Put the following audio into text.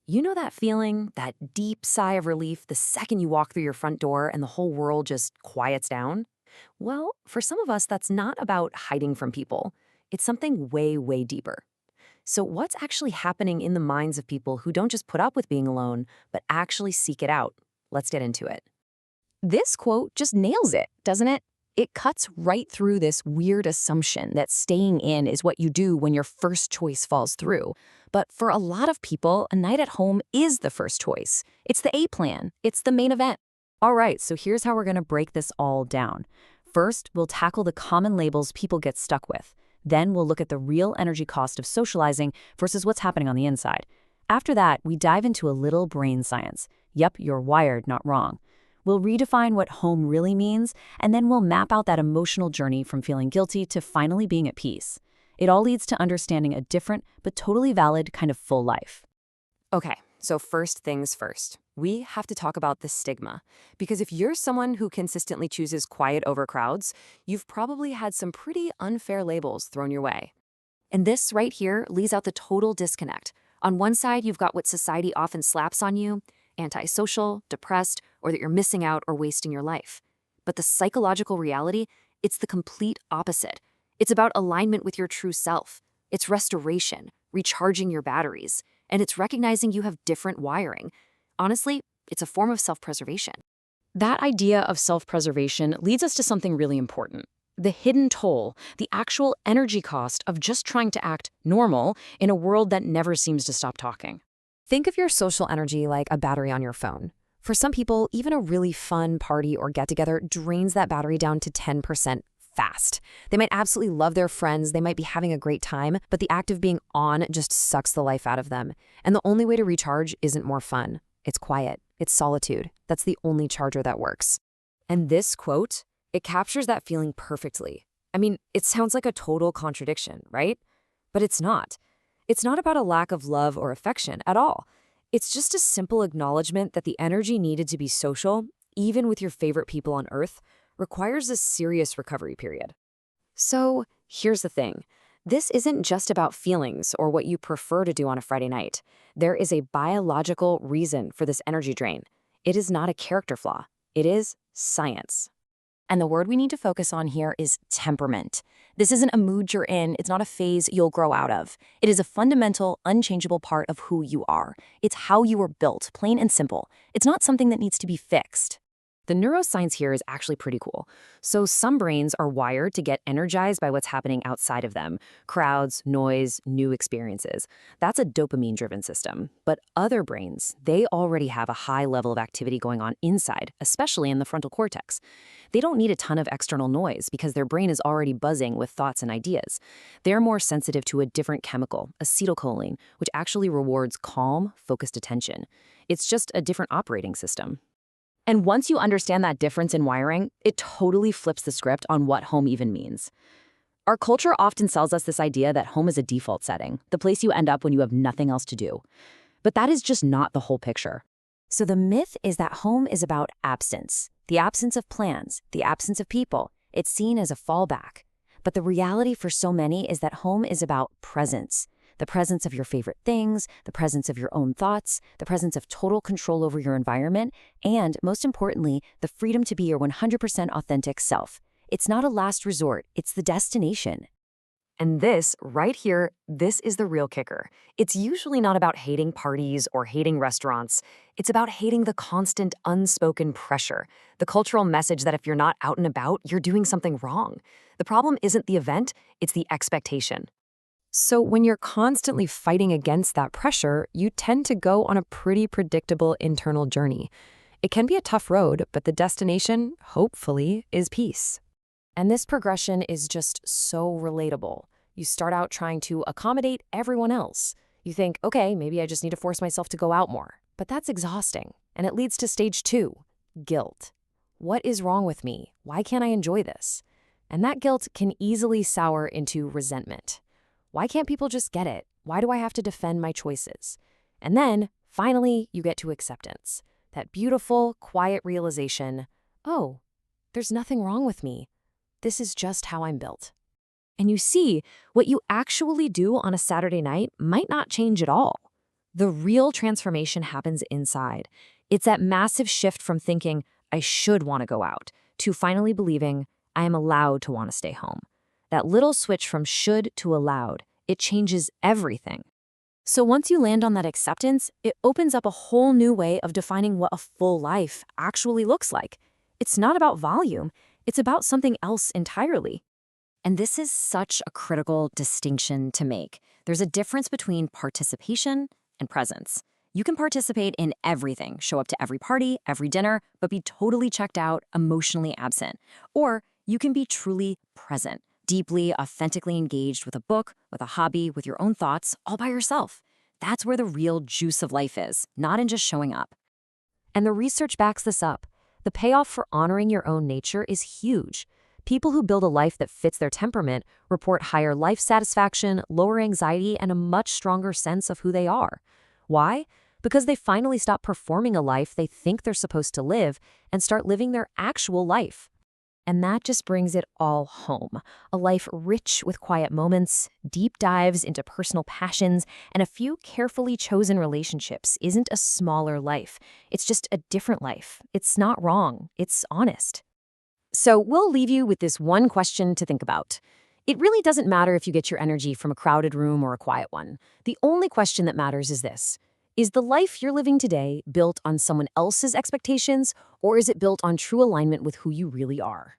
You know that feeling, that deep sigh of relief the second you walk through your front door and the whole world just quiets down? Well, for some of us, that's not about hiding from people. It's something way, way deeper. So, what's actually happening in the minds of people who don't just put up with being alone, but actually seek it out? Let's get into it. This quote just nails it, doesn't it? It cuts right through this weird assumption that staying in is what you do when your first choice falls through. But for a lot of people, a night at home is the first choice. It's the A plan. It's the main event. All right, so here's how we're going to break this all down. First, we'll tackle the common labels people get stuck with. Then we'll look at the real energy cost of socializing versus what's happening on the inside. After that, we dive into a little brain science. Yep, you're wired, not wrong. We'll redefine what home really means, and then we'll map out that emotional journey from feeling guilty to finally being at peace. It all leads to understanding a different but totally valid kind of full life. Okay, so first things first. We have to talk about the stigma. Because if you're someone who consistently chooses quiet over crowds, you've probably had some pretty unfair labels thrown your way. And this right here leaves out the total disconnect. On one side, you've got what society often slaps on you: antisocial, depressed, or that you're missing out or wasting your life. But the psychological reality, it's the complete opposite. It's about alignment with your true self. It's restoration, recharging your batteries, and it's recognizing you have different wiring. Honestly, it's a form of self-preservation. That idea of self-preservation leads us to something really important. The hidden toll, the actual energy cost of just trying to act normal in a world that never seems to stop talking. Think of your social energy like a battery on your phone. For some people, even a really fun party or get-together drains that battery down to 10% fast. They might absolutely love their friends, they might be having a great time, but the act of being on just sucks the life out of them. And the only way to recharge isn't more fun. It's quiet. It's solitude. That's the only charger that works. And this quote, it captures that feeling perfectly. I mean, it sounds like a total contradiction, right? But it's not. It's not about a lack of love or affection at all. It's just a simple acknowledgement that the energy needed to be social, even with your favorite people on Earth, requires a serious recovery period. So here's the thing. This isn't just about feelings or what you prefer to do on a Friday night. There is a biological reason for this energy drain. It is not a character flaw. It is science. And the word we need to focus on here is temperament. This isn't a mood you're in. It's not a phase you'll grow out of. It is a fundamental, unchangeable part of who you are. It's how you were built, plain and simple. It's not something that needs to be fixed. The neuroscience here is actually pretty cool. So some brains are wired to get energized by what's happening outside of them: crowds, noise, new experiences. That's a dopamine-driven system. But other brains, they already have a high level of activity going on inside, especially in the frontal cortex. They don't need a ton of external noise because their brain is already buzzing with thoughts and ideas. They're more sensitive to a different chemical, acetylcholine, which actually rewards calm, focused attention. It's just a different operating system. And once you understand that difference in wiring, it totally flips the script on what home even means. Our culture often sells us this idea that home is a default setting, the place you end up when you have nothing else to do. But that is just not the whole picture. So the myth is that home is about absence, the absence of plans, the absence of people. It's seen as a fallback. But the reality for so many is that home is about presence. The presence of your favorite things, the presence of your own thoughts, the presence of total control over your environment, and, most importantly, the freedom to be your 100% authentic self. It's not a last resort, it's the destination. And this, right here, this is the real kicker. It's usually not about hating parties or hating restaurants. It's about hating the constant unspoken pressure, the cultural message that if you're not out and about, you're doing something wrong. The problem isn't the event, it's the expectation. So when you're constantly fighting against that pressure, you tend to go on a pretty predictable internal journey. It can be a tough road, but the destination, hopefully, is peace. And this progression is just so relatable. You start out trying to accommodate everyone else. You think, okay, maybe I just need to force myself to go out more. But that's exhausting. And it leads to stage 2, guilt. What is wrong with me? Why can't I enjoy this? And that guilt can easily sour into resentment. Why can't people just get it? Why do I have to defend my choices? And then, finally, you get to acceptance. That beautiful, quiet realization, oh, there's nothing wrong with me. This is just how I'm built. And you see, what you actually do on a Saturday night might not change at all. The real transformation happens inside. It's that massive shift from thinking, I should want to go out, to finally believing, I am allowed to want to stay home. That little switch from should to allowed, it changes everything. So once you land on that acceptance, it opens up a whole new way of defining what a full life actually looks like. It's not about volume, it's about something else entirely. And this is such a critical distinction to make. There's a difference between participation and presence. You can participate in everything, show up to every party, every dinner, but be totally checked out, emotionally absent. Or you can be truly present, deeply, authentically engaged with a book, with a hobby, with your own thoughts, all by yourself. That's where the real juice of life is, not in just showing up. And the research backs this up. The payoff for honoring your own nature is huge. People who build a life that fits their temperament report higher life satisfaction, lower anxiety, and a much stronger sense of who they are. Why? Because they finally stop performing a life they think they're supposed to live and start living their actual life. And that just brings it all home. A life rich with quiet moments, deep dives into personal passions, and a few carefully chosen relationships isn't a smaller life. It's just a different life. It's not wrong. It's honest. So we'll leave you with this one question to think about. It really doesn't matter if you get your energy from a crowded room or a quiet one. The only question that matters is this. Is the life you're living today built on someone else's expectations, or is it built on true alignment with who you really are?